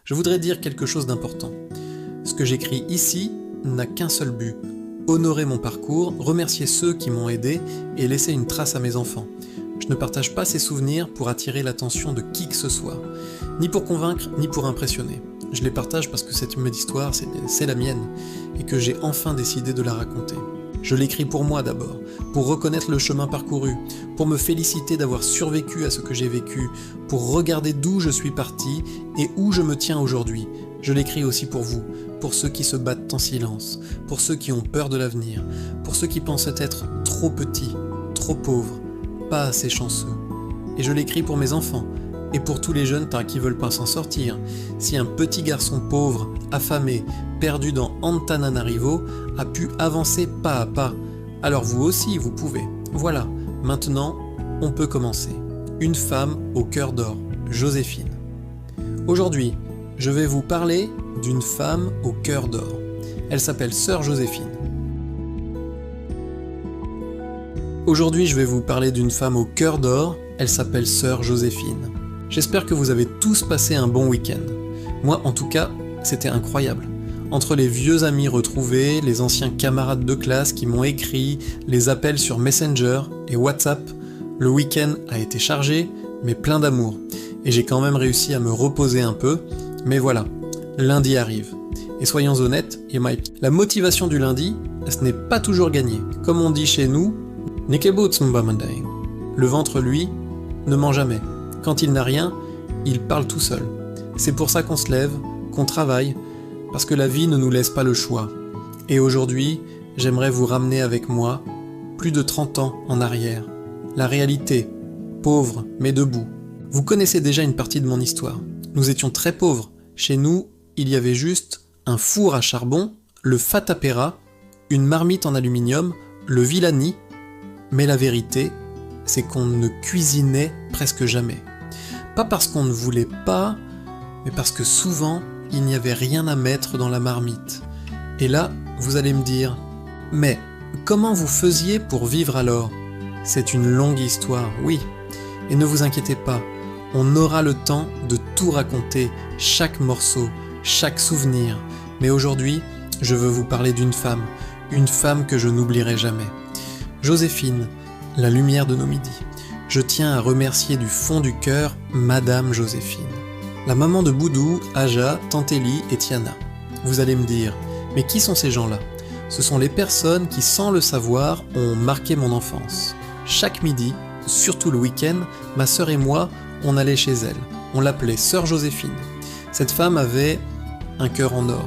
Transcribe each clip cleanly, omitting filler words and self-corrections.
Je voudrais dire quelque chose d'important. Ce que j'écris ici n'a qu'un seul but, honorer mon parcours, remercier ceux qui m'ont aidé et laisser une trace à mes enfants. Je ne partage pas ces souvenirs pour attirer l'attention de qui que ce soit, ni pour convaincre, ni pour impressionner. Je les partage parce que cette histoire, c'est la mienne, et que j'ai enfin décidé de la raconter. Je l'écris pour moi d'abord, pour reconnaître le chemin parcouru, pour me féliciter d'avoir survécu à ce que j'ai vécu, pour regarder d'où je suis parti et où je me tiens aujourd'hui. Je l'écris aussi pour vous, pour ceux qui se battent en silence, pour ceux qui ont peur de l'avenir, pour ceux qui pensent être trop petits, trop pauvres, pas assez chanceux. Et je l'écris pour mes enfants, et pour tous les jeunes qui veulent pas s'en sortir. Si un petit garçon pauvre, affamé, perdu dans Antananarivo, a pu avancer pas à pas, alors vous aussi vous pouvez. Voilà, maintenant, on peut commencer. Une femme au cœur d'or, Joséphine. Aujourd'hui, je vais vous parler d'une femme au cœur d'or. Elle s'appelle Sœur Joséphine. Aujourd'hui, je vais vous parler d'une femme au cœur d'or, elle s'appelle Sœur Joséphine. J'espère que vous avez tous passé un bon week-end. Moi, en tout cas, c'était incroyable. Entre les vieux amis retrouvés, les anciens camarades de classe qui m'ont écrit, les appels sur Messenger et WhatsApp, le week-end a été chargé, mais plein d'amour. Et j'ai quand même réussi à me reposer un peu, mais voilà, lundi arrive. Et soyons honnêtes, la motivation du lundi, ce n'est pas toujours gagné. Comme on dit chez nous, le ventre, lui, ne ment jamais. Quand il n'a rien, il parle tout seul. C'est pour ça qu'on se lève, qu'on travaille, parce que la vie ne nous laisse pas le choix. Et aujourd'hui, j'aimerais vous ramener avec moi plus de 30 ans en arrière. La réalité, pauvre mais debout. Vous connaissez déjà une partie de mon histoire. Nous étions très pauvres. Chez nous, il y avait juste un four à charbon, le fatapera, une marmite en aluminium, le villani, mais la vérité, c'est qu'on ne cuisinait presque jamais. Pas parce qu'on ne voulait pas, mais parce que souvent, il n'y avait rien à mettre dans la marmite. Et là, vous allez me dire, mais comment vous faisiez pour vivre alors ? C'est une longue histoire, oui. Et ne vous inquiétez pas, on aura le temps de tout raconter, chaque morceau, chaque souvenir. Mais aujourd'hui, je veux vous parler d'une femme que je n'oublierai jamais. Joséphine, la lumière de nos midis. Je tiens à remercier du fond du cœur Madame Joséphine. La maman de Boudou, Aja, Tantelli et Tiana. Vous allez me dire, mais qui sont ces gens-là ? Ce sont les personnes qui, sans le savoir, ont marqué mon enfance. Chaque midi, surtout le week-end, ma sœur et moi, on allait chez elle. On l'appelait Sœur Joséphine. Cette femme avait un cœur en or.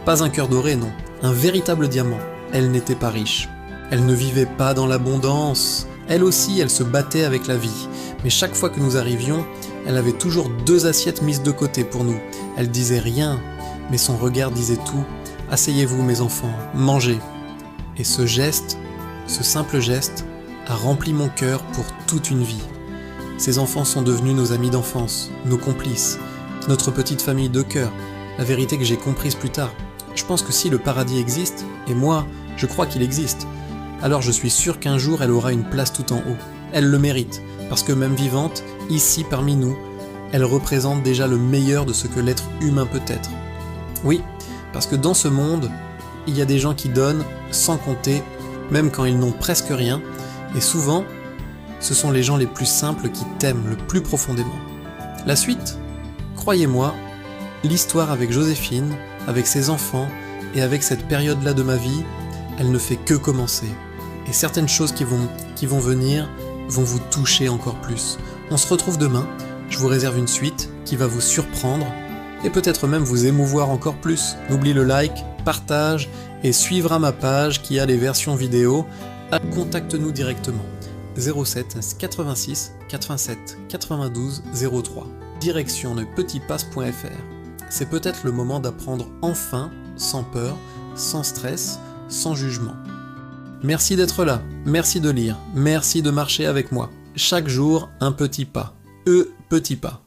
Pas un cœur doré, non. Un véritable diamant. Elle n'était pas riche. Elle ne vivait pas dans l'abondance. Elle aussi, elle se battait avec la vie. Mais chaque fois que nous arrivions, elle avait toujours 2 assiettes mises de côté pour nous. Elle disait rien, mais son regard disait tout. « Asseyez-vous, mes enfants, mangez !» Et ce geste, ce simple geste, a rempli mon cœur pour toute une vie. Ces enfants sont devenus nos amis d'enfance, nos complices, notre petite famille de cœur. La vérité que j'ai comprise plus tard. Je pense que si le paradis existe, et moi, je crois qu'il existe, alors je suis sûr qu'un jour elle aura une place tout en haut. Elle le mérite, parce que même vivante, ici parmi nous, elle représente déjà le meilleur de ce que l'être humain peut être. Oui, parce que dans ce monde, il y a des gens qui donnent sans compter, même quand ils n'ont presque rien, et souvent, ce sont les gens les plus simples qui t'aiment le plus profondément. La suite, croyez-moi, l'histoire avec Joséphine, avec ses enfants, et avec cette période-là de ma vie, elle ne fait que commencer. Et certaines choses qui vont venir vont vous toucher encore plus. On se retrouve demain, je vous réserve une suite qui va vous surprendre et peut-être même vous émouvoir encore plus. N'oublie le like, partage et suivra ma page qui a les versions vidéo. Contacte-nous directement. 07 86 87 92 03. Direction lepetitpass.fr. C'est peut-être le moment d'apprendre enfin, sans peur, sans stress, sans jugement. Merci d'être là, merci de lire, merci de marcher avec moi. Chaque jour, un petit pas. Petit pas.